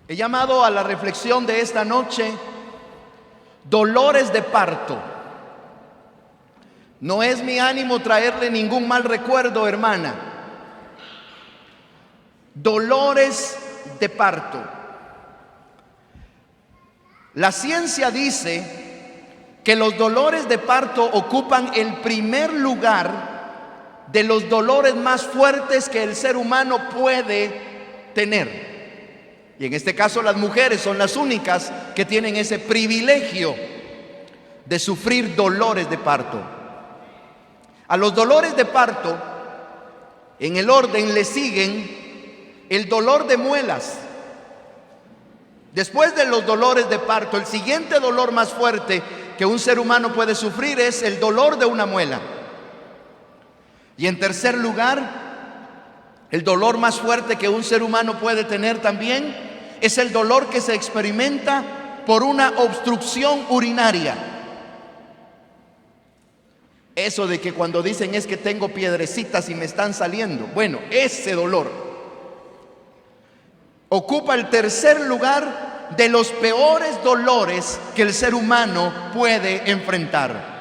He llamado a la reflexión de esta noche dolores de parto. No es mi ánimo traerle ningún mal recuerdo, hermana. Dolores de parto. La ciencia dice que los dolores de parto ocupan el primer lugar de los dolores más fuertes que el ser humano puede tener. Y en este caso las mujeres son las únicas que tienen ese privilegio de sufrir dolores de parto. A los dolores de parto, en el orden le siguen el dolor de muelas. Después de los dolores de parto, el siguiente dolor más fuerte que un ser humano puede sufrir es el dolor de una muela. Y en tercer lugar, el dolor más fuerte que un ser humano puede tener también es el dolor que se experimenta por una obstrucción urinaria. Eso de que cuando dicen es que tengo piedrecitas y me están saliendo, bueno, ese dolor ocupa el tercer lugar de los peores dolores que el ser humano puede enfrentar.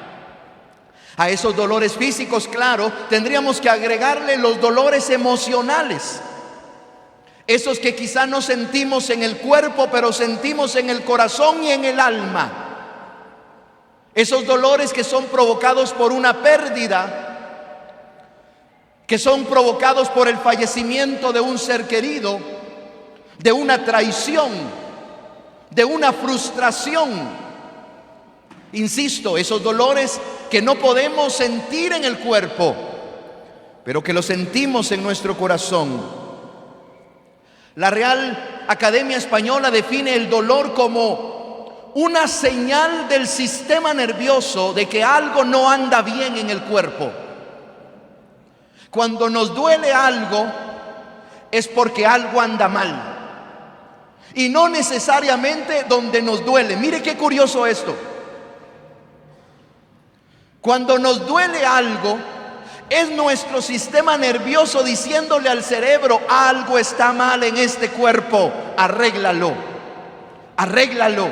A esos dolores físicos, claro, tendríamos que agregarle los dolores emocionales. Esos que quizá no sentimos en el cuerpo, pero sentimos en el corazón y en el alma. Esos dolores que son provocados por una pérdida, que son provocados por el fallecimiento de un ser querido, de una traición, de una frustración. Insisto, esos dolores que no podemos sentir en el cuerpo, pero que los sentimos en nuestro corazón. La Real Academia Española define el dolor como una señal del sistema nervioso de que algo no anda bien en el cuerpo. Cuando nos duele algo es porque algo anda mal. Y no necesariamente donde nos duele. Mire qué curioso esto. Cuando nos duele algo, es nuestro sistema nervioso diciéndole al cerebro: algo está mal en este cuerpo, arréglalo, arréglalo.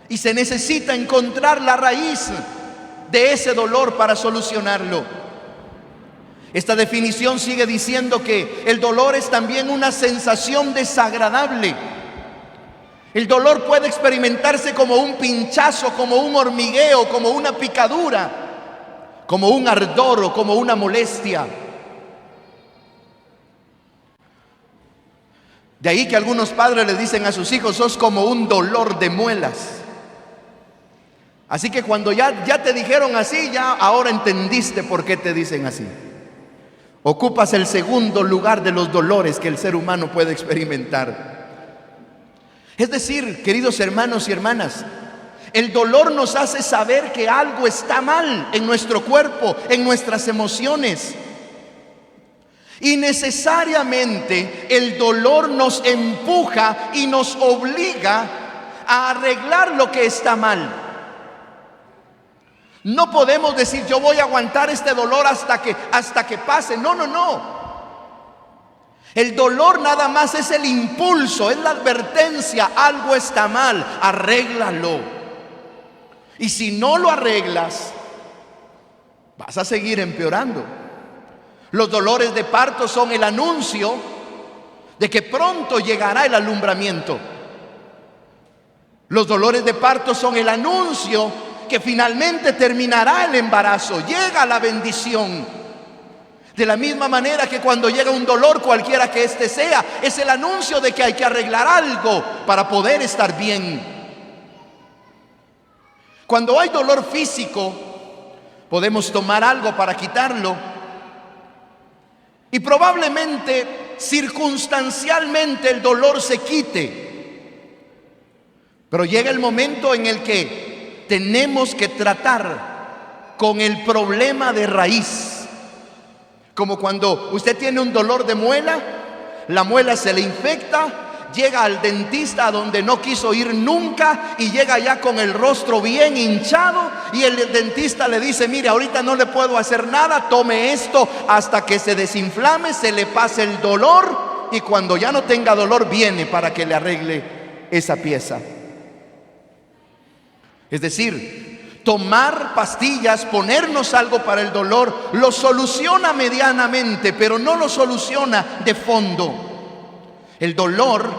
Y se necesita encontrar la raíz de ese dolor para solucionarlo. Esta definición sigue diciendo que el dolor es también una sensación desagradable. El dolor puede experimentarse como un pinchazo, como un hormigueo, como una picadura, como un ardor o como una molestia. De ahí que algunos padres le dicen a sus hijos: sos como un dolor de muelas. Así que cuando ya te dijeron así, ya ahora entendiste por qué te dicen así. Ocupas el segundo lugar de los dolores que el ser humano puede experimentar. Es decir, queridos hermanos y hermanas, el dolor nos hace saber que algo está mal en nuestro cuerpo, en nuestras emociones. Y necesariamente el dolor nos empuja y nos obliga a arreglar lo que está mal. No podemos decir: yo voy a aguantar este dolor hasta que pase. No, no, no. El dolor nada más es el impulso, es la advertencia: algo está mal, arréglalo. Y si no lo arreglas, vas a seguir empeorando. Los dolores de parto son el anuncio de que pronto llegará el alumbramiento. Los dolores de parto son el anuncio que finalmente terminará el embarazo, llega la bendición. De la misma manera que cuando llega un dolor, cualquiera que éste sea, es el anuncio de que hay que arreglar algo para poder estar bien. Cuando hay dolor físico, podemos tomar algo para quitarlo, y probablemente circunstancialmente el dolor se quite. Pero llega el momento en el que tenemos que tratar con el problema de raíz. Como cuando usted tiene un dolor de muela, la muela se le infecta, llega al dentista donde no quiso ir nunca y llega ya con el rostro bien hinchado, y el dentista le dice: mire, ahorita no le puedo hacer nada, tome esto hasta que se desinflame, se le pase el dolor y cuando ya no tenga dolor viene para que le arregle esa pieza. Es decir, tomar pastillas, ponernos algo para el dolor, lo soluciona medianamente, pero no lo soluciona de fondo. El dolor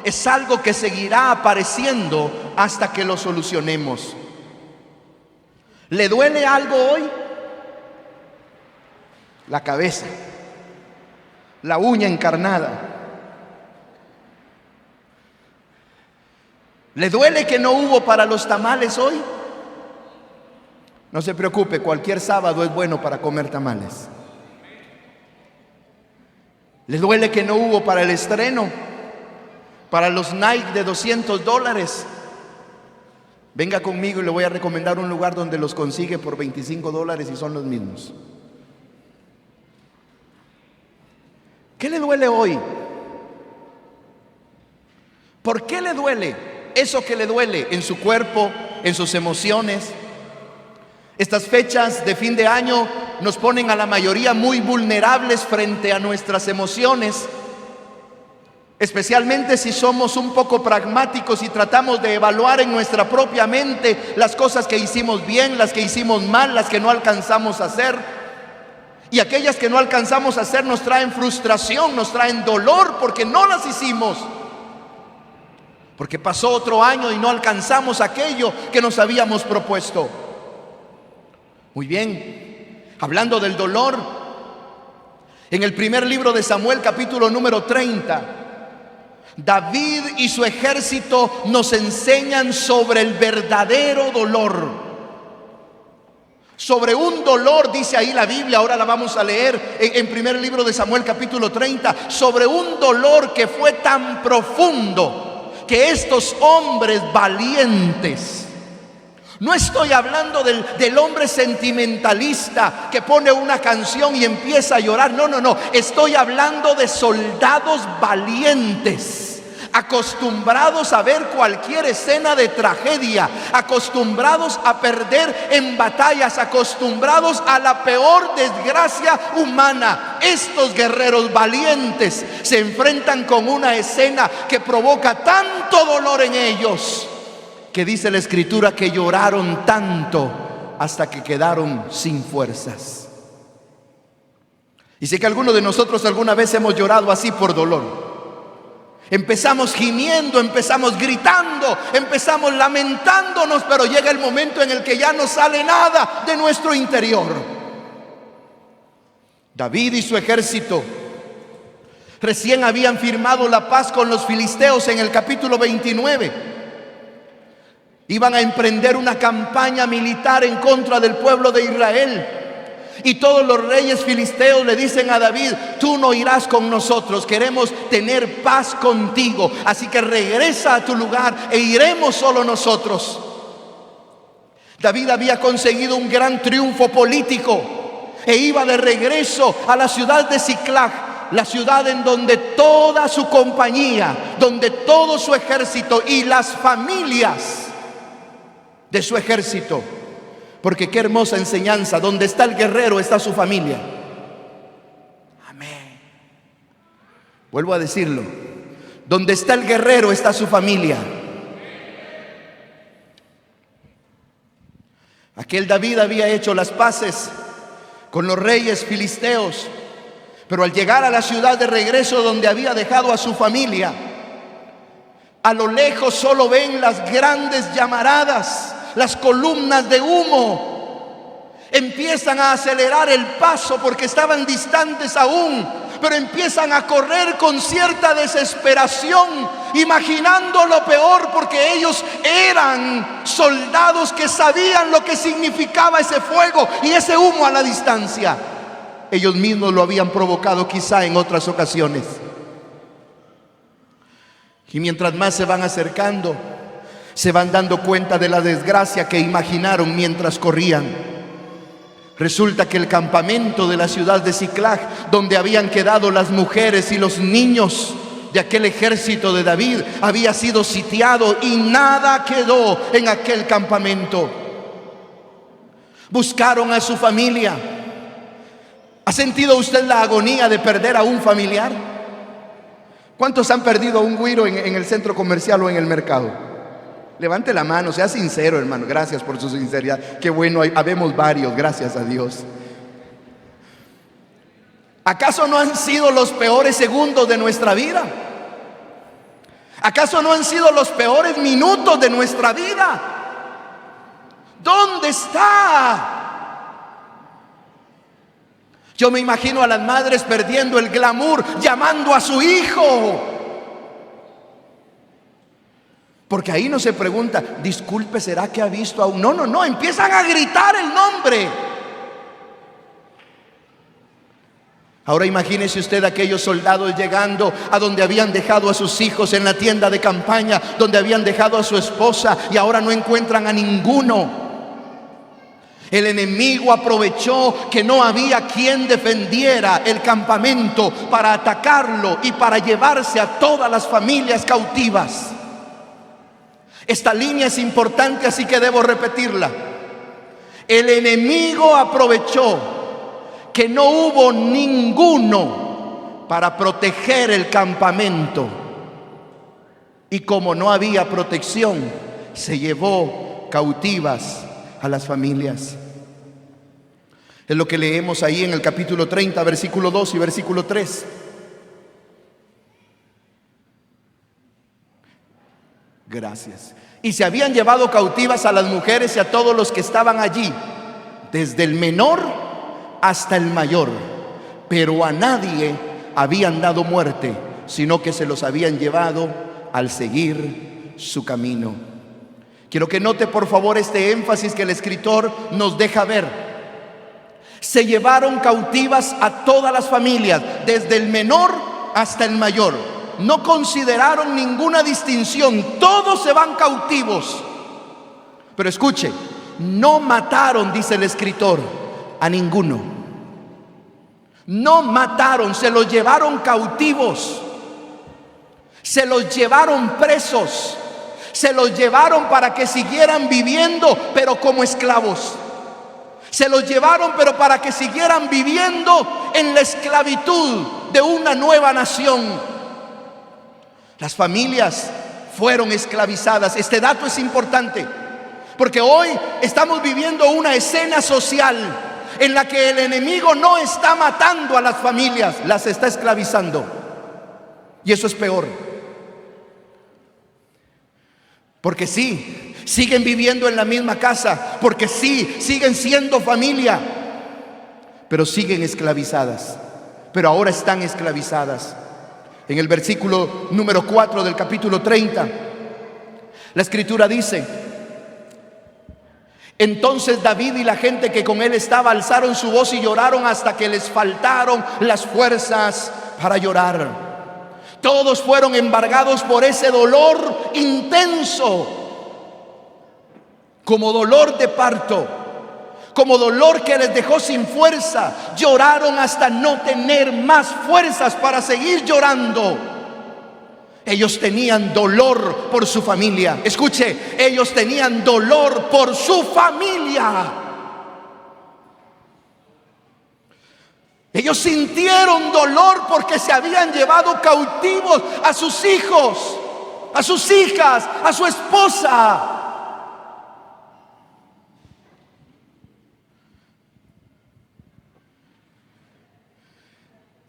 es algo que seguirá apareciendo hasta que lo solucionemos. ¿Le duele algo hoy? La cabeza, la uña encarnada. ¿Le duele que no hubo para los tamales hoy? No se preocupe, cualquier sábado es bueno para comer tamales. ¿Le duele que no hubo para el estreno? Para los Nike de $200. Venga conmigo y le voy a recomendar un lugar donde los consigue por $25 y son los mismos. ¿Qué le duele hoy? ¿Por qué le duele eso que le duele en su cuerpo, en sus emociones? Estas fechas de fin de año nos ponen a la mayoría muy vulnerables frente a nuestras emociones, especialmente si somos un poco pragmáticos y tratamos de evaluar en nuestra propia mente las cosas que hicimos bien, las que hicimos mal, las que no alcanzamos a hacer. Y aquellas que no alcanzamos a hacer nos traen frustración, nos traen dolor porque no las hicimos, porque pasó otro año y no alcanzamos aquello que nos habíamos propuesto. Muy bien, hablando del dolor, en el primer libro de Samuel, capítulo número 30, David y su ejército nos enseñan sobre el verdadero dolor. Sobre un dolor, dice ahí la Biblia, ahora la vamos a leer en primer libro de Samuel, capítulo 30, sobre un dolor que fue tan profundo que estos hombres valientes, no estoy hablando del hombre sentimentalista que pone una canción y empieza a llorar. No. Estoy hablando de soldados valientes, acostumbrados a ver cualquier escena de tragedia, acostumbrados a perder en batallas, acostumbrados a la peor desgracia humana. Estos guerreros valientes se enfrentan con una escena que provoca tanto dolor en ellos, que dice la Escritura que lloraron tanto hasta que quedaron sin fuerzas. Y sé que algunos de nosotros alguna vez hemos llorado así por dolor. Empezamos gimiendo, empezamos gritando, empezamos lamentándonos, pero llega el momento en el que ya no sale nada de nuestro interior. David y su ejército recién habían firmado la paz con los filisteos en el capítulo 29. Iban a emprender una campaña militar en contra del pueblo de Israel. Y todos los reyes filisteos le dicen a David: tú no irás con nosotros, queremos tener paz contigo, así que regresa a tu lugar e iremos solo nosotros. David había conseguido un gran triunfo político e iba de regreso a la ciudad de Siclag, la ciudad en donde toda su compañía, donde todo su ejército y las familias de su ejército, porque qué hermosa enseñanza: donde está el guerrero está su familia. Amén. Vuelvo a decirlo: donde está el guerrero está su familia. Aquel David había hecho las paces con los reyes filisteos, pero al llegar a la ciudad de regreso donde había dejado a su familia, a lo lejos solo ven las grandes llamaradas, las columnas de humo. Empiezan a acelerar el paso porque estaban distantes aún, pero empiezan a correr con cierta desesperación, imaginando lo peor, porque ellos eran soldados que sabían lo que significaba ese fuego y ese humo a la distancia. Ellos mismos lo habían provocado quizá en otras ocasiones. Y mientras más se van acercando, se van dando cuenta de la desgracia que imaginaron mientras corrían. Resulta que el campamento de la ciudad de Siclag, donde habían quedado las mujeres y los niños de aquel ejército de David, había sido sitiado y nada quedó en aquel campamento. Buscaron a su familia. ¿Ha sentido usted la agonía de perder a un familiar? ¿Cuántos han perdido un güiro en el centro comercial o en el mercado? Levante la mano, sea sincero, hermano. Gracias por su sinceridad. Qué bueno, habemos varios, gracias a Dios. ¿Acaso no han sido los peores segundos de nuestra vida? ¿Acaso no han sido los peores minutos de nuestra vida? ¿Dónde está? Yo me imagino a las madres perdiendo el glamour, llamando a su hijo. Porque ahí no se pregunta, disculpe, ¿será que ha visto a un...? No, empiezan a gritar el nombre. Ahora imagínese usted aquellos soldados llegando a donde habían dejado a sus hijos en la tienda de campaña, donde habían dejado a su esposa y ahora no encuentran a ninguno. El enemigo aprovechó que no había quien defendiera el campamento para atacarlo y para llevarse a todas las familias cautivas. Esta línea es importante, así que debo repetirla. El enemigo aprovechó que no hubo ninguno para proteger el campamento. Y como no había protección, se llevó cautivas a las familias. Es lo que leemos ahí en el capítulo 30, versículo 2 y versículo 3. Gracias. Y se habían llevado cautivas a las mujeres y a todos los que estaban allí, desde el menor hasta el mayor, pero a nadie habían dado muerte, sino que se los habían llevado al seguir su camino. Quiero que note por favor este énfasis que el escritor nos deja ver. Se llevaron cautivas a todas las familias, desde el menor hasta el mayor. No consideraron ninguna distinción, todos se van cautivos. Pero escuche, no mataron, dice el escritor, a ninguno. No mataron, se los llevaron cautivos. Se los llevaron presos. Se los llevaron para que siguieran viviendo, pero como esclavos. Se los llevaron, pero para que siguieran viviendo en la esclavitud de una nueva nación. Las familias fueron esclavizadas. Este dato es importante, porque hoy estamos viviendo una escena social en la que el enemigo no está matando a las familias, las está esclavizando. Y eso es peor. Porque sí, siguen viviendo en la misma casa, porque sí, siguen siendo familia, pero siguen esclavizadas. Pero ahora están esclavizadas. En el versículo número 4 del capítulo 30, la escritura dice: entonces David y la gente que con él estaba alzaron su voz y lloraron hasta que les faltaron las fuerzas para llorar. Todos fueron embargados por ese dolor intenso, como dolor de parto, como dolor que les dejó sin fuerza. Lloraron hasta no tener más fuerzas para seguir llorando. Ellos tenían dolor por su familia. Escuche, ellos tenían dolor por su familia. Ellos sintieron dolor porque se habían llevado cautivos a sus hijos, a sus hijas, a su esposa.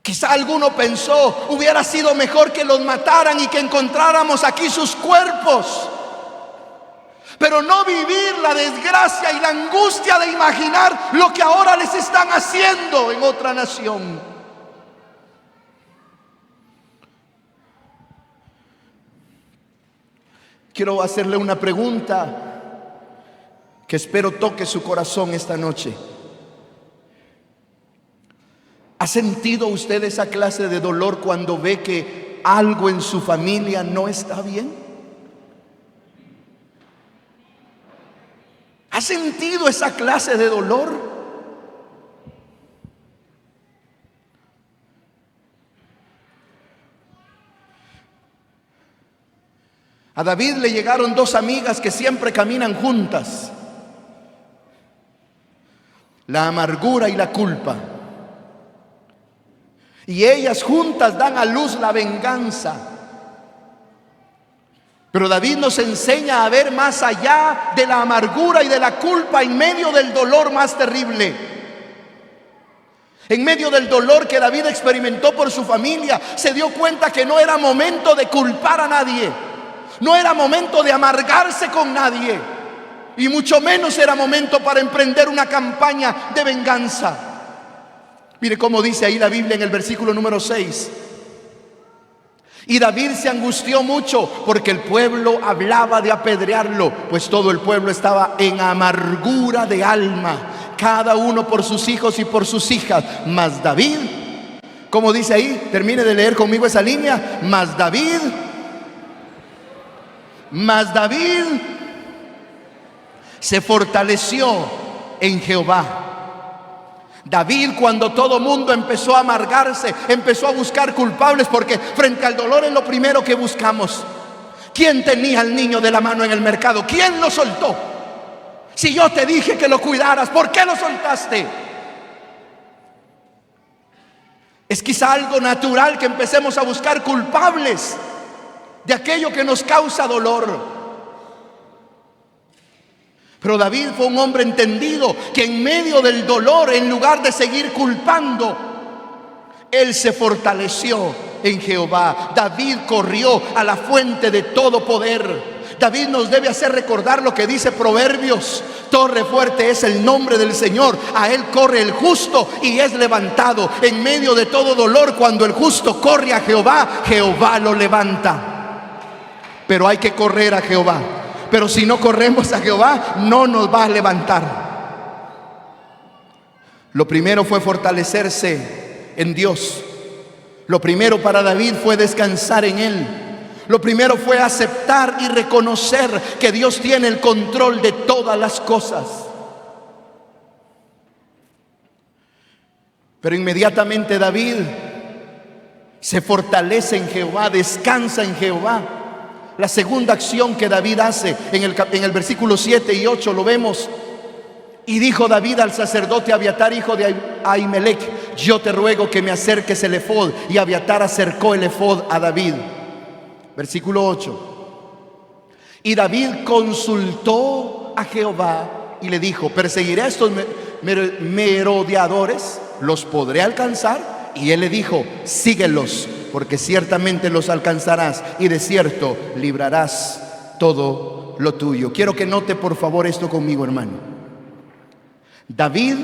Quizá alguno pensó, hubiera sido mejor que los mataran y que encontráramos aquí sus cuerpos. Pero no vivir la desgracia y la angustia de imaginar lo que ahora les están haciendo en otra nación. Quiero hacerle una pregunta que espero toque su corazón esta noche. ¿Ha sentido usted esa clase de dolor cuando ve que algo en su familia no está bien? ¿Ha sentido esa clase de dolor? A David le llegaron dos amigas que siempre caminan juntas: la amargura y la culpa. y ellas juntas dan a luz la venganza. Pero David nos enseña a ver más allá de la amargura y de la culpa en medio del dolor más terrible. En medio del dolor que David experimentó por su familia, se dio cuenta que no era momento de culpar a nadie, no era momento de amargarse con nadie, y mucho menos era momento para emprender una campaña de venganza. Mire cómo dice ahí la Biblia en el versículo número 6. Y David se angustió mucho porque el pueblo hablaba de apedrearlo, pues todo el pueblo estaba en amargura de alma, cada uno por sus hijos y por sus hijas. Mas David, como dice ahí, termine de leer conmigo esa línea. Mas David se fortaleció en Jehová. David, cuando todo mundo empezó a amargarse, empezó a buscar culpables, porque frente al dolor es lo primero que buscamos. ¿Quién tenía al niño de la mano en el mercado? ¿Quién lo soltó? Si yo te dije que lo cuidaras, ¿por qué lo soltaste? Es quizá algo natural que empecemos a buscar culpables de aquello que nos causa dolor. Pero David fue un hombre entendido que en medio del dolor, en lugar de seguir culpando, él se fortaleció en Jehová. David corrió a la fuente de todo poder. David nos debe hacer recordar lo que dice Proverbios: torre fuerte es el nombre del Señor, a él corre el justo y es levantado. En medio de todo dolor, cuando el justo corre a Jehová, Jehová lo levanta. Pero hay que correr a Jehová. Pero si no corremos a Jehová, no nos va a levantar. Lo primero fue fortalecerse en Dios. Lo primero para David fue descansar en Él. Lo primero fue aceptar y reconocer que Dios tiene el control de todas las cosas. Pero inmediatamente David se fortalece en Jehová, descansa en Jehová. La segunda acción que David hace en el versículo 7 y 8 lo vemos. Y dijo David al sacerdote Abiatar, hijo de Ahimelech: yo te ruego que me acerques el efod. Y Abiatar acercó el efod a David. Versículo 8. Y David consultó a Jehová y le dijo: ¿perseguiré a estos merodeadores? ¿Los podré alcanzar? Y él le dijo: síguelos, porque ciertamente los alcanzarás, y de cierto librarás todo lo tuyo. Quiero que note por favor esto conmigo, hermano. David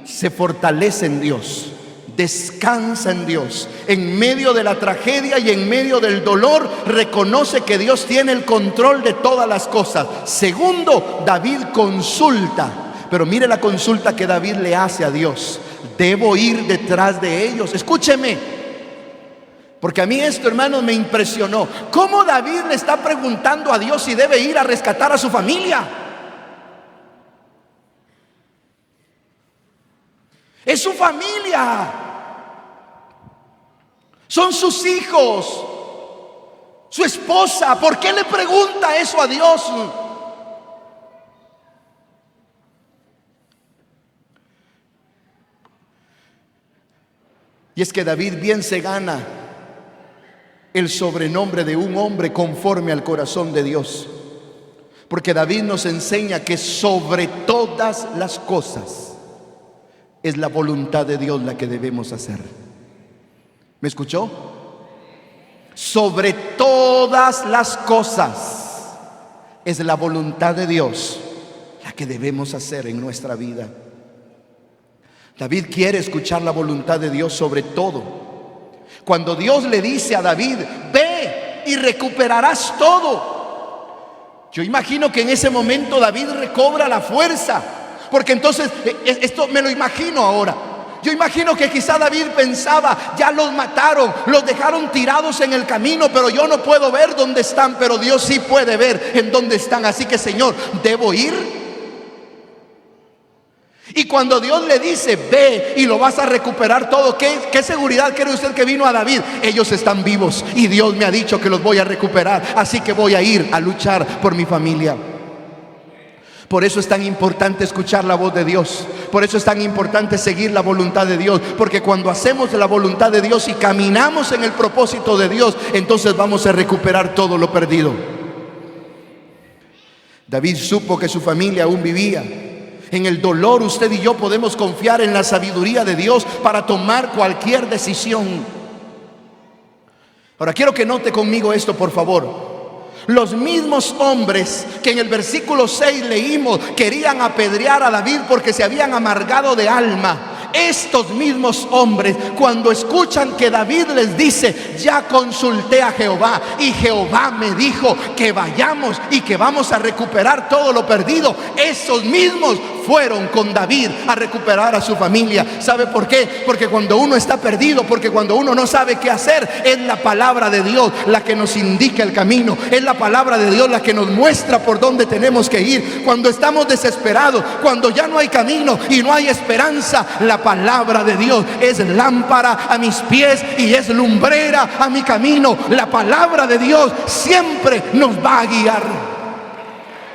se fortalece en Dios, descansa en Dios. En medio de la tragedia y en medio del dolor, reconoce que Dios tiene el control de todas las cosas. Segundo, David consulta. Pero mire la consulta que David le hace a Dios: ¿debo ir detrás de ellos? Escúcheme, porque a mí esto, hermanos, me impresionó. ¿Cómo David le está preguntando a Dios si debe ir a rescatar a su familia? Es su familia, son sus hijos, su esposa. ¿Por qué le pregunta eso a Dios? Y es que David bien se gana el sobrenombre de un hombre conforme al corazón de Dios, porque David nos enseña que sobre todas las cosas es la voluntad de Dios la que debemos hacer. ¿Me escuchó? Sobre todas las cosas es la voluntad de Dios la que debemos hacer en nuestra vida. David quiere escuchar la voluntad de Dios sobre todo. Cuando Dios le dice a David: ve y recuperarás todo, yo imagino que en ese momento David recobra la fuerza, porque entonces, esto me lo imagino ahora. Yo imagino que quizá David pensaba: ya los mataron, los dejaron tirados en el camino, pero yo no puedo ver dónde están, pero Dios sí puede ver en dónde están. Así que, Señor, ¿debo ir? Y cuando Dios le dice: ve y lo vas a recuperar todo, ¿qué seguridad cree usted que vino a David? Ellos están vivos y Dios me ha dicho que los voy a recuperar, así que voy a ir a luchar por mi familia. Por eso es tan importante escuchar la voz de Dios. Por eso es tan importante seguir la voluntad de Dios. Porque cuando hacemos la voluntad de Dios y caminamos en el propósito de Dios, entonces vamos a recuperar todo lo perdido. David supo que su familia aún vivía. En el dolor usted y yo podemos confiar en la sabiduría de Dios para tomar cualquier decisión. Ahora quiero que note conmigo esto, por favor. Los mismos hombres que en el versículo 6 leímos querían apedrear a David porque se habían amargado de alma. Estos mismos hombres, cuando escuchan que David les dice: ya consulté a Jehová y Jehová me dijo que vayamos y que vamos a recuperar todo lo perdido, esos mismos fueron con David a recuperar a su familia. ¿Sabe por qué? Porque cuando uno está perdido, porque cuando uno no sabe qué hacer, es la palabra de Dios la que nos indica el camino. Es la palabra de Dios la que nos muestra por dónde tenemos que ir. Cuando estamos desesperados, cuando ya no hay camino y no hay esperanza, la palabra de Dios es lámpara a mis pies y es lumbrera a mi camino. La palabra de Dios siempre nos va a guiar.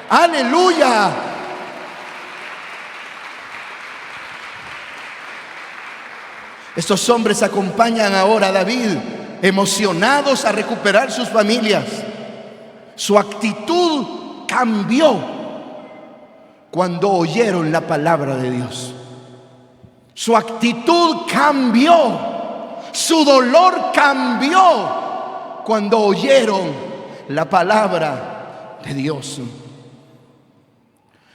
¡Aleluya! Estos hombres acompañan ahora a David, emocionados a recuperar sus familias. Su actitud cambió cuando oyeron la palabra de Dios. Su actitud cambió, su dolor cambió cuando oyeron la palabra de Dios.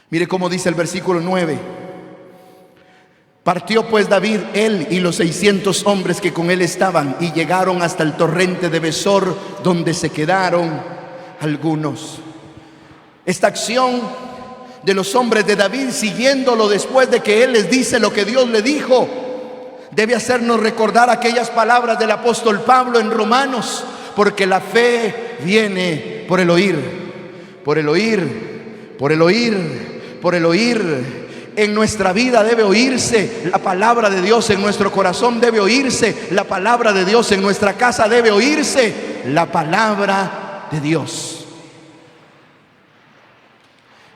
Mire cómo dice el versículo 9. Partió pues David, él y los 600 hombres que con él estaban, y llegaron hasta el torrente de Besor, donde se quedaron algunos. Esta acción de los hombres de David, siguiéndolo después de que él les dice lo que Dios le dijo, debe hacernos recordar aquellas palabras del apóstol Pablo en Romanos: porque la fe viene por el oír, por el oír, por el oír, por el oír. En nuestra vida debe oírse la palabra de Dios, en nuestro corazón debe oírse la palabra de Dios, en nuestra casa debe oírse la palabra de Dios.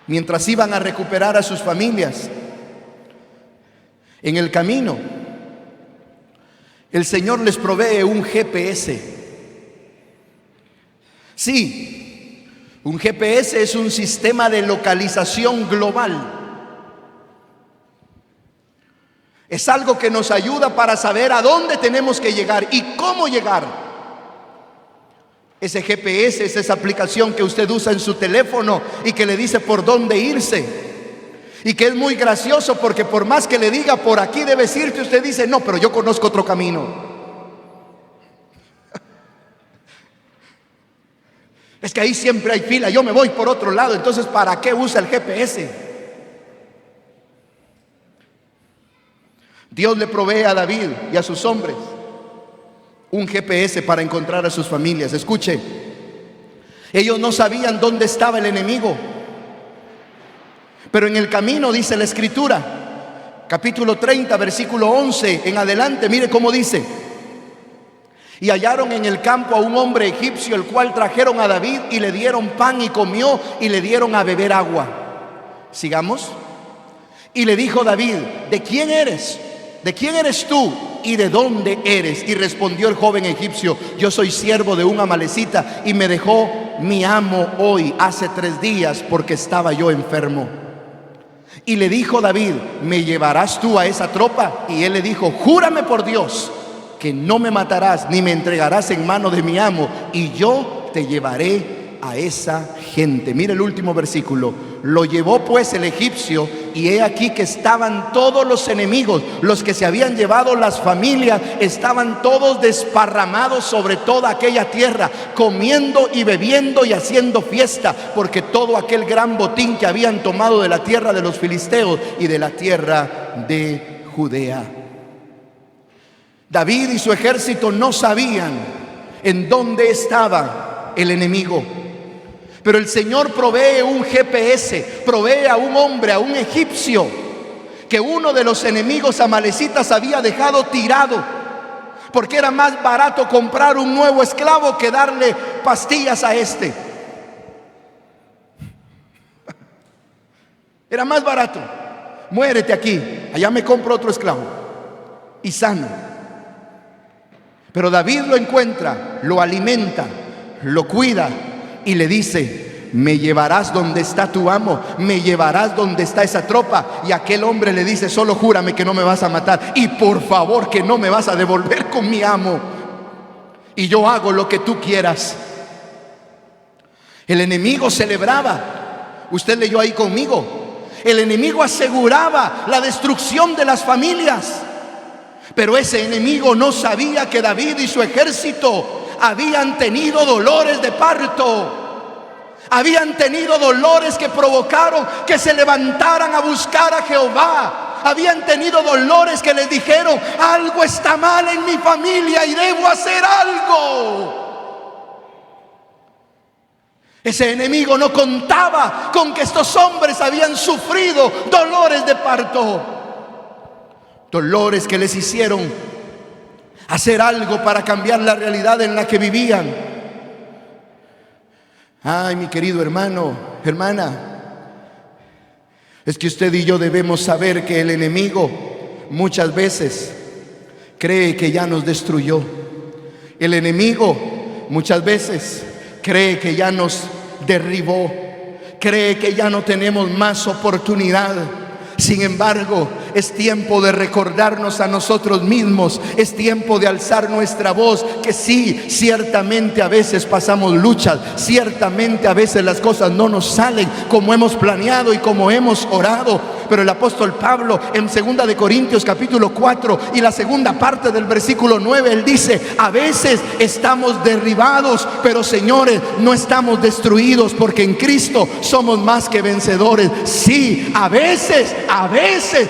Mientras iban a recuperar a sus familias, en el camino, el Señor les provee un GPS. Sí, un GPS es un sistema de localización global. Es algo que nos ayuda para saber a dónde tenemos que llegar y cómo llegar. Ese GPS es esa aplicación que usted usa en su teléfono y que le dice por dónde irse. Y que es muy gracioso porque por más que le diga por aquí debes irte, usted dice: no, pero yo conozco otro camino. Es que ahí siempre hay fila, yo me voy por otro lado. Entonces, ¿para qué usa el GPS? Dios le provee a David y a sus hombres un GPS para encontrar a sus familias. Escuche, ellos no sabían dónde estaba el enemigo, pero en el camino, dice la Escritura, capítulo 30, versículo 11 en adelante, mire cómo dice: y hallaron en el campo a un hombre egipcio, el cual trajeron a David y le dieron pan y comió y le dieron a beber agua. Sigamos. Y le dijo David: ¿de quién eres? ¿De quién eres tú y de dónde eres? Y respondió el joven egipcio: yo soy siervo de un amalecita y me dejó mi amo hoy, hace 3 días, porque estaba yo enfermo. Y le dijo David: ¿me llevarás tú a esa tropa? Y él le dijo: júrame por Dios que no me matarás ni me entregarás en mano de mi amo, y yo te llevaré a esa gente. Mire el último versículo. Lo llevó pues el egipcio, y he aquí que estaban todos los enemigos, los que se habían llevado las familias, estaban todos desparramados sobre toda aquella tierra, comiendo y bebiendo y haciendo fiesta, porque todo aquel gran botín que habían tomado de la tierra de los filisteos y de la tierra de Judea. David y su ejército no sabían en dónde estaba el enemigo, pero el Señor provee un GPS, provee a un hombre, a un egipcio, que uno de los enemigos amalecitas había dejado tirado, porque era más barato comprar un nuevo esclavo que darle pastillas a este. Era más barato. Muérete aquí, allá me compro otro esclavo y sano. Pero David lo encuentra, lo alimenta, lo cuida y le dice: me llevarás donde está tu amo, me llevarás donde está esa tropa. Y aquel hombre le dice: solo júrame que no me vas a matar, y por favor que no me vas a devolver con mi amo, y yo hago lo que tú quieras. El enemigo celebraba, usted leyó ahí conmigo, el enemigo aseguraba la destrucción de las familias. Pero ese enemigo no sabía que David y su ejército habían tenido dolores de parto. Habían tenido dolores que provocaron que se levantaran a buscar a Jehová. Habían tenido dolores que les dijeron: algo está mal en mi familia y debo hacer algo. Ese enemigo no contaba con que estos hombres habían sufrido dolores de parto, dolores que les hicieron hacer algo para cambiar la realidad en la que vivían. Ay, mi querido hermano, hermana, es que usted y yo debemos saber que el enemigo muchas veces cree que ya nos destruyó. El enemigo muchas veces cree que ya nos derribó, cree que ya no tenemos más oportunidad. Sin embargo, es tiempo de recordarnos a nosotros mismos, es tiempo de alzar nuestra voz, que sí, ciertamente a veces pasamos luchas, ciertamente a veces las cosas no nos salen como hemos planeado y como hemos orado. Pero el apóstol Pablo en 2 de Corintios capítulo 4 y la segunda parte del versículo 9, él dice: a veces estamos derribados, pero señores, no estamos destruidos, porque en Cristo somos más que vencedores. Sí, a veces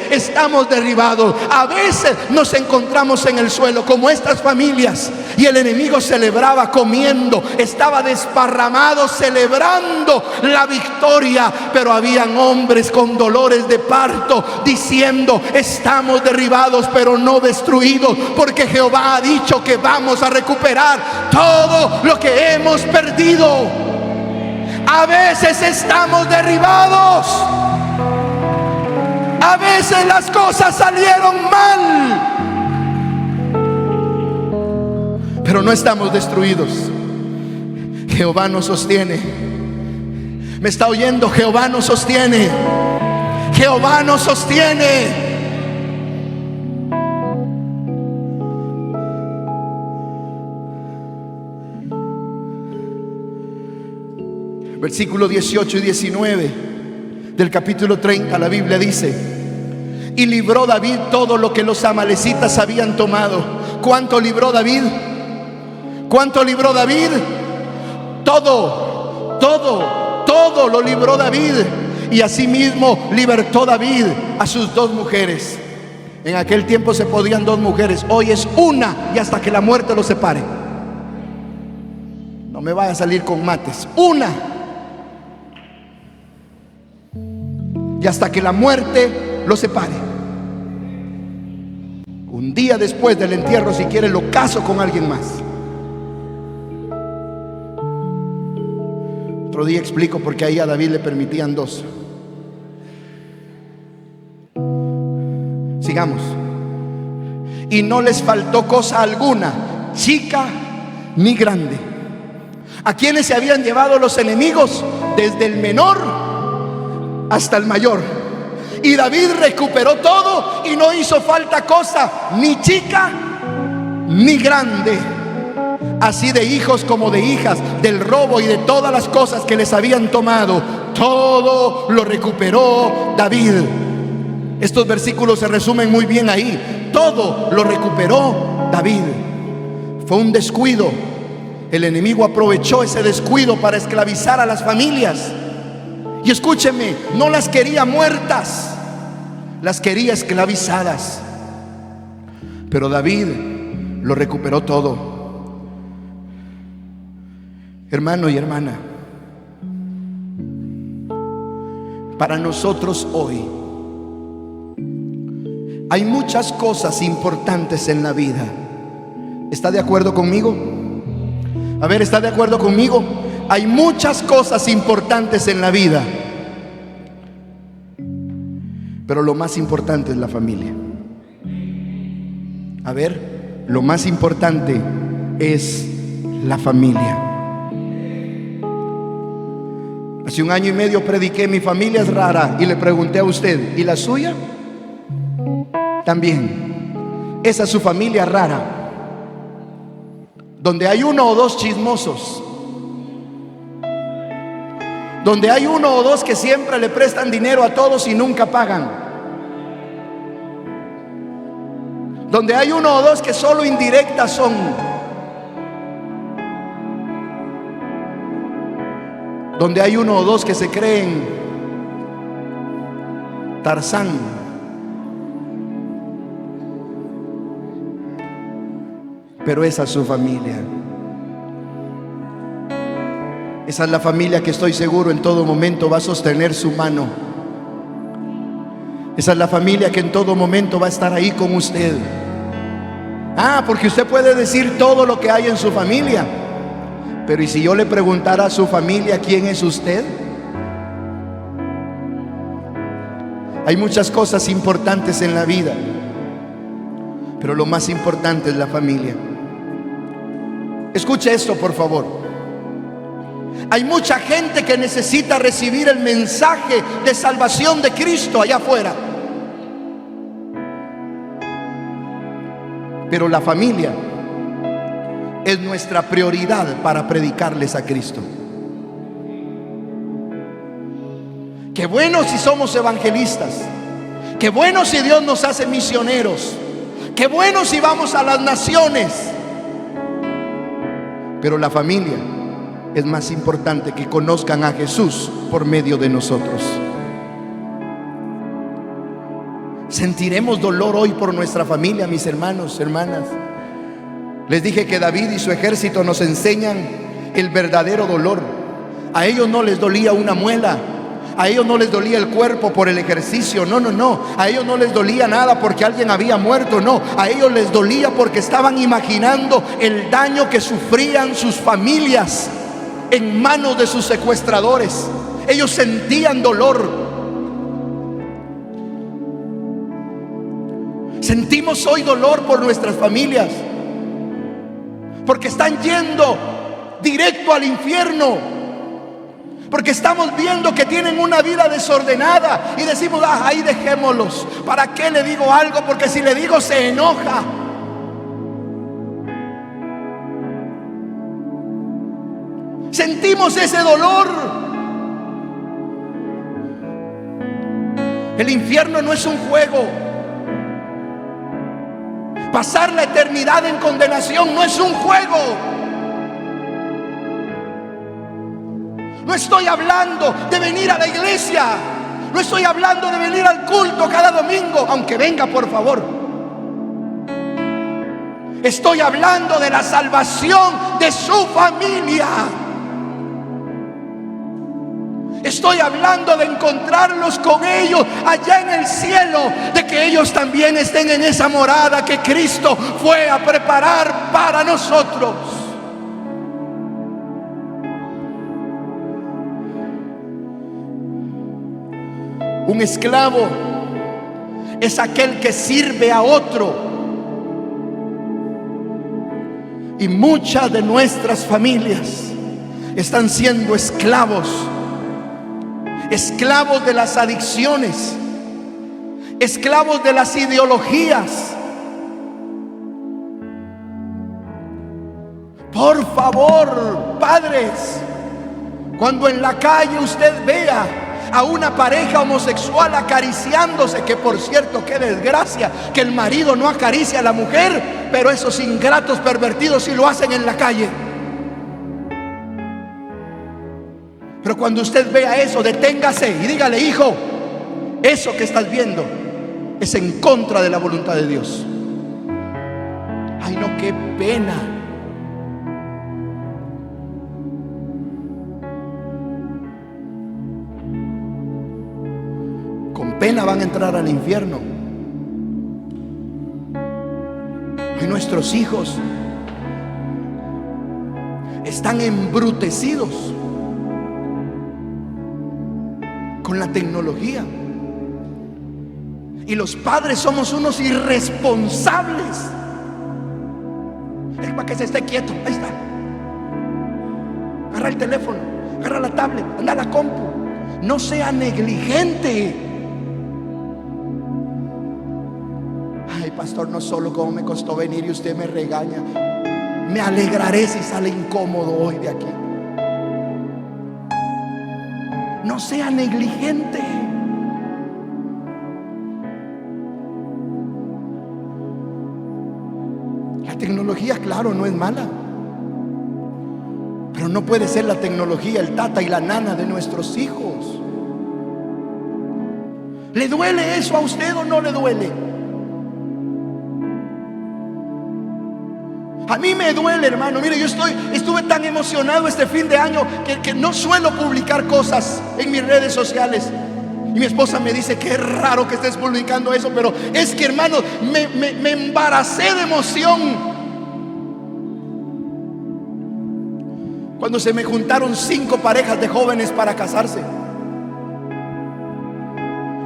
estamos derribados, a veces nos encontramos en el suelo como estas familias, y el enemigo celebraba comiendo, estaba desparramado celebrando la victoria. Pero habían hombres con dolores de parto diciendo: estamos derribados pero no destruidos, porque Jehová ha dicho que vamos a recuperar todo lo que hemos perdido. A veces estamos derribados, a veces las cosas salieron mal, pero no estamos destruidos. Jehová nos sostiene. ¿Me está oyendo? Jehová nos sostiene. Jehová nos sostiene. Versículo 18 y 19 del capítulo 30, la Biblia dice: y libró David todo lo que los amalecitas habían tomado. ¿Cuánto libró David? ¿Cuánto libró David? Todo lo libró David. Y asimismo libertó David a sus 2 mujeres. En aquel tiempo se podían 2 mujeres, hoy es una, y hasta que la muerte los separe. No me vaya a salir con mates. Una, y hasta que la muerte los separe. Un día después del entierro, si quiere, lo caso con alguien más. Otro día explico por qué ahí a David le permitían 2. Sigamos. Y no les faltó cosa alguna, chica ni grande. ¿A quiénes se habían llevado los enemigos? Desde el menor hasta el mayor. Y David recuperó todo y no hizo falta cosa, ni chica ni grande, así de hijos como de hijas, del robo y de todas las cosas que les habían tomado. Todo lo recuperó David. Estos versículos se resumen muy bien ahí. Todo lo recuperó David. Fue un descuido. El enemigo aprovechó ese descuido para esclavizar a las familias. Y escúcheme, no las quería muertas, las quería esclavizadas. Pero David lo recuperó todo. Hermano y hermana, para nosotros hoy hay muchas cosas importantes en la vida. ¿Está de acuerdo conmigo? A ver, ¿está de acuerdo conmigo? Hay muchas cosas importantes en la vida. Pero lo más importante es la familia. A ver, lo más importante es la familia. Hace 1 año y medio prediqué: mi familia es rara, y le pregunté a usted: ¿y la suya? También. Esa es su familia rara, donde hay 1 o 2 chismosos, donde hay 1 o 2 que siempre le prestan dinero a todos y nunca pagan, donde hay 1 o 2 que solo indirectas son, donde hay 1 o 2 que se creen Tarzán. Pero esa es su familia. Esa es la familia que estoy seguro en todo momento va a sostener su mano. Esa es la familia que en todo momento va a estar ahí con usted. Porque usted puede decir todo lo que hay en su familia, pero ¿y si yo le preguntara a su familia quién es usted? Hay muchas cosas importantes en la vida, pero lo más importante es la familia. Escuche esto, por favor. Hay mucha gente que necesita recibir el mensaje de salvación de Cristo allá afuera, pero la familia es nuestra prioridad para predicarles a Cristo. Qué bueno si somos evangelistas, qué bueno si Dios nos hace misioneros, qué bueno si vamos a las naciones, pero la familia es más importante que conozcan a Jesús por medio de nosotros. Sentiremos dolor hoy por nuestra familia, mis hermanos, hermanas. Les dije que David y su ejército nos enseñan el verdadero dolor. A ellos no les dolía una muela, a ellos no les dolía el cuerpo por el ejercicio, no. A ellos no les dolía nada porque alguien había muerto, no. A ellos les dolía porque estaban imaginando el daño que sufrían sus familias en manos de sus secuestradores. Ellos sentían dolor. Sentimos hoy dolor por nuestras familias, porque están yendo directo al infierno, porque estamos viendo que tienen una vida desordenada y decimos: ahí dejémoslos. ¿Para qué le digo algo? Porque si le digo se enoja. Sentimos ese dolor. El infierno no es un juego. Pasar la eternidad en condenación no es un juego. No estoy hablando de venir a la iglesia, no estoy hablando de venir al culto cada domingo, aunque venga, por favor. Estoy hablando de la salvación de su familia. Estoy hablando de encontrarlos con ellos allá en el cielo, de que ellos también estén en esa morada que Cristo fue a preparar para nosotros. Un esclavo es aquel que sirve a otro. Y muchas de nuestras familias están siendo esclavos de las adicciones, esclavos de las ideologías. Por favor, padres, cuando en la calle usted vea a una pareja homosexual acariciándose, que por cierto, qué desgracia que el marido no acaricia a la mujer, pero esos ingratos pervertidos sí lo hacen en la calle. Pero cuando usted vea eso, deténgase y dígale: hijo, eso que estás viendo es en contra de la voluntad de Dios. Ay, no, qué pena. Con pena van a entrar al infierno. Y nuestros hijos están embrutecidos con la tecnología. Y los padres somos unos irresponsables. Es para que se esté quieto. Ahí está. Agarra el teléfono, agarra la tablet, anda a la compu. No sea negligente. Ay, pastor, no solo cómo me costó venir y usted me regaña. Me alegraré si sale incómodo hoy de aquí. No sea negligente. La tecnología, claro, no es mala, pero no puede ser la tecnología el tata y la nana de nuestros hijos. ¿Le duele eso a usted o no le duele? A mí me duele, hermano. Mire, yo estuve tan emocionado este fin de año que no suelo publicar cosas en mis redes sociales. Y mi esposa me dice: qué raro que estés publicando eso. Pero es que, hermano, me embaracé de emoción cuando se me juntaron 5 parejas de jóvenes para casarse.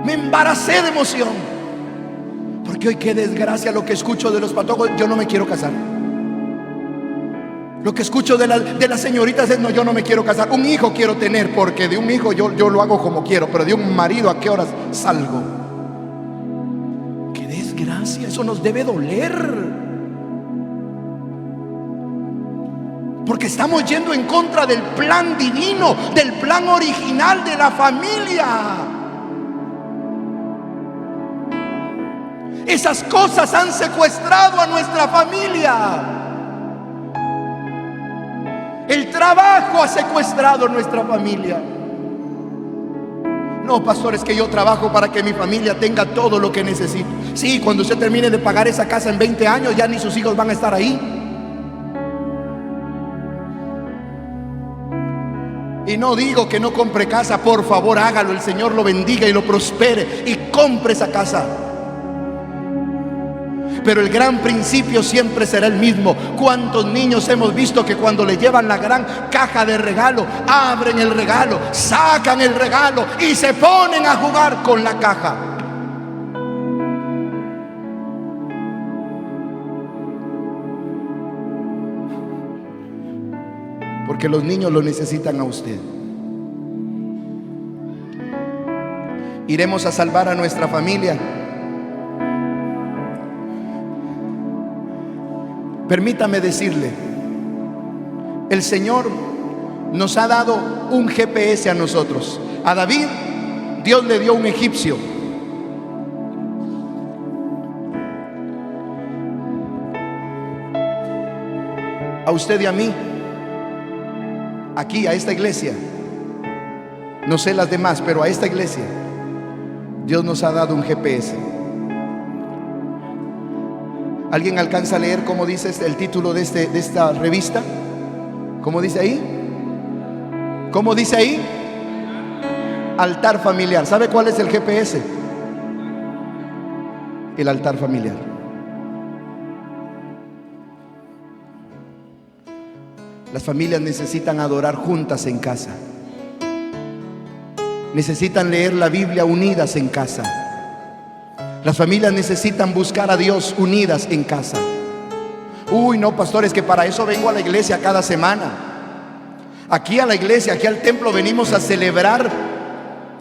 Me embaracé de emoción, porque hoy, qué desgracia, lo que escucho de los patojos: yo no me quiero casar. Lo que escucho de las señoritas es: no, yo no me quiero casar. Un hijo quiero tener, porque de un hijo yo lo hago como quiero, pero de un marido, ¿a qué horas salgo? Qué desgracia, eso nos debe doler, porque estamos yendo en contra del plan divino, del plan original de la familia. Esas cosas han secuestrado a nuestra familia. El trabajo ha secuestrado nuestra familia. No, pastor, es que yo trabajo para que mi familia tenga todo lo que necesito. Sí, cuando usted termine de pagar esa casa en 20 años, ya ni sus hijos van a estar ahí. Y no digo que no compre casa, por favor, hágalo. El Señor lo bendiga y lo prospere, y compre esa casa. Pero el gran principio siempre será el mismo. ¿Cuántos niños hemos visto que cuando le llevan la gran caja de regalo, abren el regalo, sacan el regalo y se ponen a jugar con la caja? Porque los niños lo necesitan a usted. Iremos a salvar a nuestra familia. Permítame decirle, el Señor nos ha dado un GPS a nosotros. A David, Dios le dio un egipcio. A usted y a mí, aquí, a esta iglesia, no sé las demás, pero a esta iglesia, Dios nos ha dado un GPS. ¿Alguien alcanza a leer cómo dice el título de esta revista? ¿Cómo dice ahí? ¿Cómo dice ahí? Altar familiar. ¿Sabe cuál es el GPS? El altar familiar. Las familias necesitan adorar juntas en casa. Necesitan leer la Biblia unidas en casa. Las familias necesitan buscar a Dios unidas en casa. Uy, no, pastor, es que para eso vengo a la iglesia cada semana. Aquí a la iglesia, aquí al templo, venimos a celebrar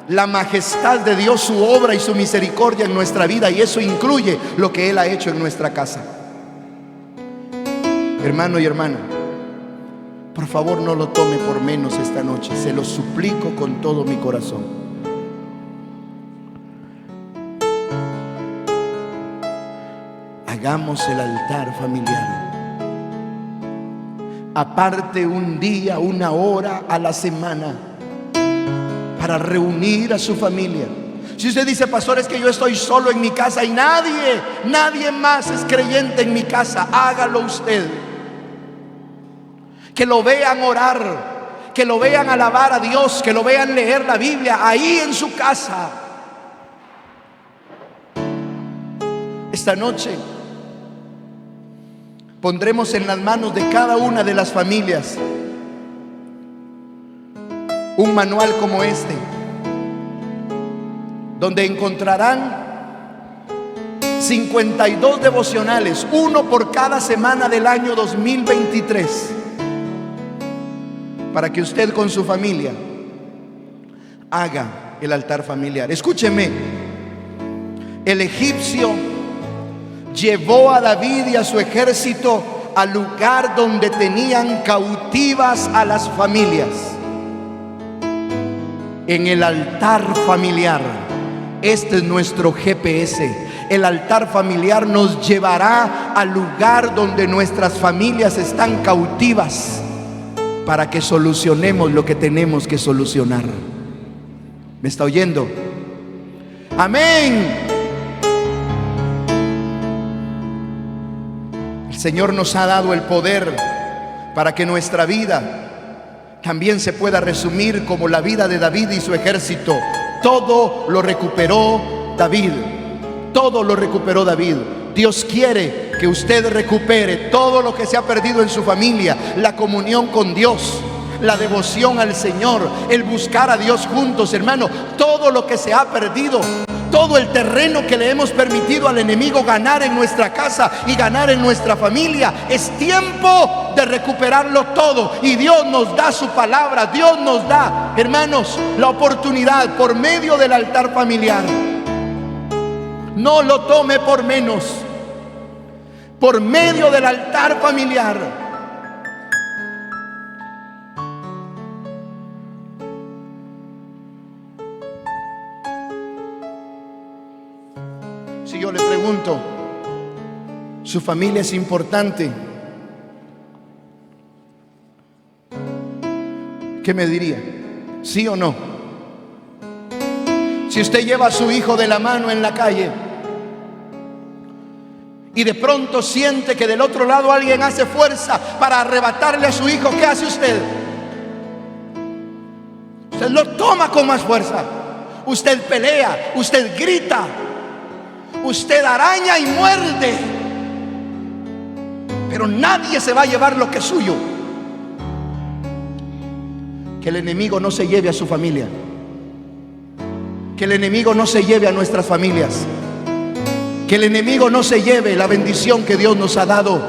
la majestad de Dios, su obra y su misericordia en nuestra vida, y eso incluye lo que Él ha hecho en nuestra casa. Hermano y hermana, por favor, no lo tome por menos esta noche. Se lo suplico con todo mi corazón. Hagamos el altar familiar. Aparte un día, una hora a la semana para reunir a su familia. Si usted dice: pastor, es que yo estoy solo en mi casa y nadie más es creyente en mi casa, hágalo usted. Que lo vean orar, que lo vean alabar a Dios, que lo vean leer la Biblia ahí en su casa. Esta noche pondremos en las manos de cada una de las familias un manual como este, donde encontrarán 52 devocionales, uno por cada semana del año 2023, para que usted con su familia haga el altar familiar. Escúcheme, el egipcio llevó a David y a su ejército al lugar donde tenían cautivas a las familias. En el altar familiar, este es nuestro GPS. El altar familiar nos llevará al lugar donde nuestras familias están cautivas, para que solucionemos lo que tenemos que solucionar. ¿Me está oyendo? Amén. El Señor nos ha dado el poder para que nuestra vida también se pueda resumir como la vida de David y su ejército. Todo lo recuperó David. Todo lo recuperó David. Dios quiere que usted recupere todo lo que se ha perdido en su familia: la comunión con Dios, la devoción al Señor, el buscar a Dios juntos, hermano. Todo lo que se ha perdido, todo el terreno que le hemos permitido al enemigo ganar en nuestra casa y ganar en nuestra familia, es tiempo de recuperarlo todo. Y Dios nos da su palabra, Dios nos da, hermanos, la oportunidad por medio del altar familiar. No lo tome por menos. Por medio del altar familiar, si yo le pregunto, ¿su familia es importante? ¿Qué me diría? ¿Sí o no? Si usted lleva a su hijo de la mano en la calle y de pronto siente que del otro lado alguien hace fuerza para arrebatarle a su hijo, ¿qué hace usted? Usted lo toma con más fuerza. Usted pelea, usted grita, usted araña y muerde, pero nadie se va a llevar lo que es suyo. Que el enemigo no se lleve a su familia. Que el enemigo no se lleve a nuestras familias. Que el enemigo no se lleve la bendición que Dios nos ha dado,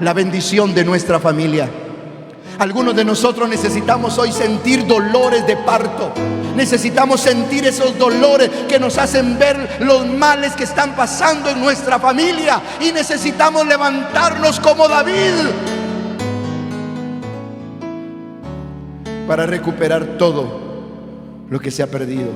la bendición de nuestra familia. Algunos de nosotros necesitamos hoy sentir dolores de parto. Necesitamos sentir esos dolores que nos hacen ver los males que están pasando en nuestra familia. Y necesitamos levantarnos como David para recuperar todo lo que se ha perdido.